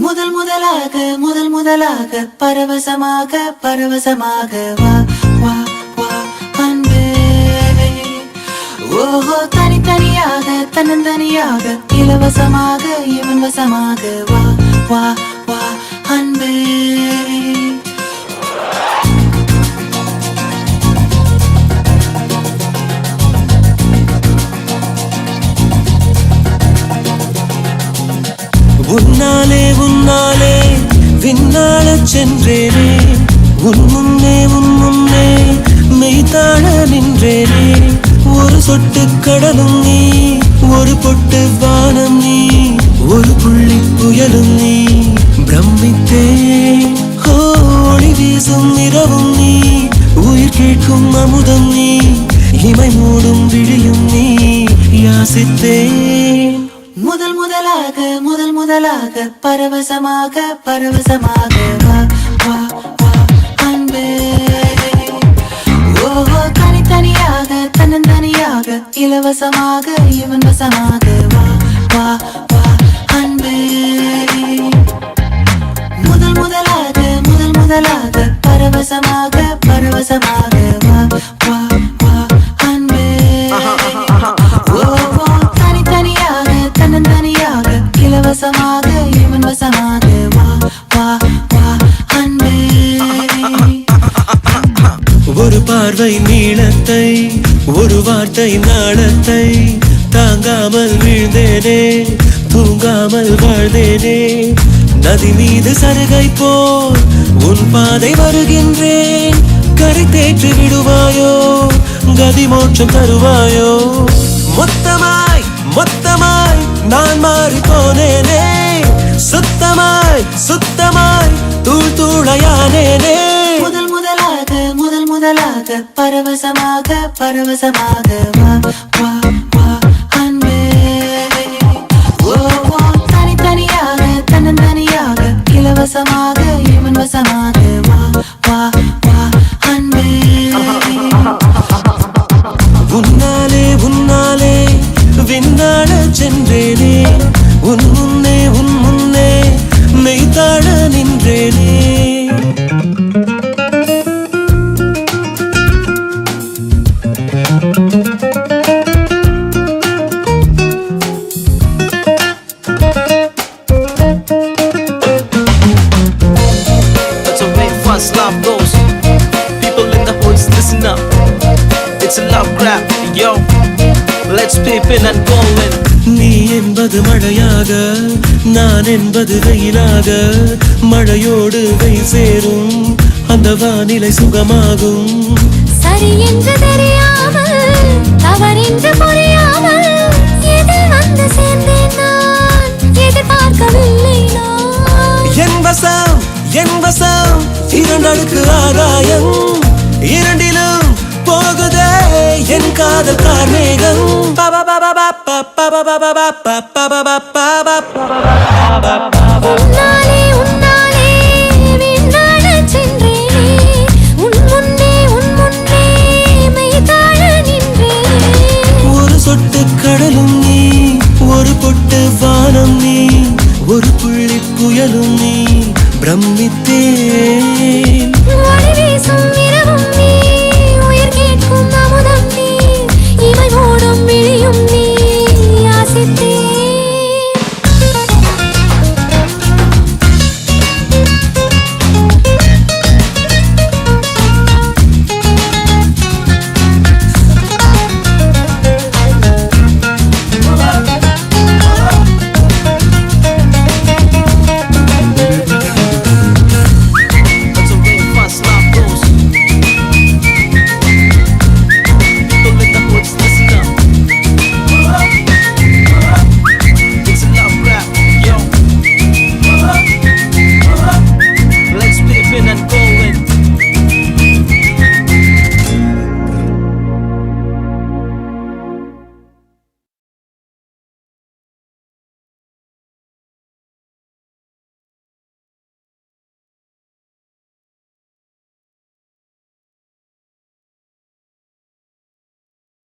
முதல் முதலாக முதல் முதலாக பரவசமாக பரவசமாக வா வா வா அன்பே. ஓஹோ தனித்தனியாக தன்னந்தனியாக இலவசமாக இவன் வசமாக வா வா வா அன்பே. உன்னாலே உன்னாலே விண்ணாளச் சென்றேனே, உன் முன்னே மெய்தாழ நின்றேனே. ஒரு சொட்டு கடலும் நீ, ஒரு பொட்டு வானம் நீ, ஒரு புள்ளி புயலும் நீ. பிரமித்தேன் ஒளி வீசும் இரவும் நீ, உயிர் கேட்கும் அமுதம் நீ, இமை மூடும் விழியும் நீ. யாசித்தேன் முதல் முதலாக முதல் முதலாக பரவசமாக பரவசமாக வா வா வா அன்பே. ஓஹோ தனித்தனியாக தன்னந்தனியாக இலவசமாக இவன் வசமாக வா வா வா அன்பே. முதல் முதலாக முதல் முதலாக பரவசமாக பரவசமாக வா வா வா அன்பே. ஓஹோ தனித்தனியாக தன்னந்தனியாக இலவசமாக இவன் வசமாக வா வா வா அன்பே. ஒரு பார்வை நீளத்தை, ஒரு வார்த்தை நாளத்தை, தாங்காமல் வீழ்ந்தேனே, தூங்காமல் வாழ்ந்தேனே. நதி மீது சருகை போல் உன் பாதை வருகின்றேன். கரை தேற்றி விடுவாயோ, கதி மோட்சம் தருவாயோ. மொத்தமாய் மொத்தமாய் நான் மாறி போனேனே, சுத்தமாய் சுத்தமாய் தூள் தூளையானேனே. முதல் முதலாக முதல் முதலாக பரவசமாக பரவசமாக வா வா வா அன்பே. ஓஹோ தனித்தனியாக தன்னந்தனியாக இலவசமாக இவன் வசமாக வா வா வா அன்பே. உன்னாலே உன்னாலே விண்ணாளச் சென்றேனே, உன் முன்னே மெய்தாழ நின்றேனே. That's the way fast love goes. People in the hoods, listen up. It's a love grab, yo. Let's peep in and go in. நீ என்பது மழையாக, நான் என்பது வெயிலாக. மழையோடு வெயில் சேரும், அந்த வானிலை சுகமாகும். சரி என்று தெரியாமல் தவறென்று புரியாமல் எதில் வந்து சேர்ந்தேன் நான், எதிர்பார்க்கவில்லை நான். என் வசம் இரண்டடுக்கு ஆகாயம், இரண்டிலும் போகுதே என் காதல் கார்மேகம். உன்னாலே உன்னாலே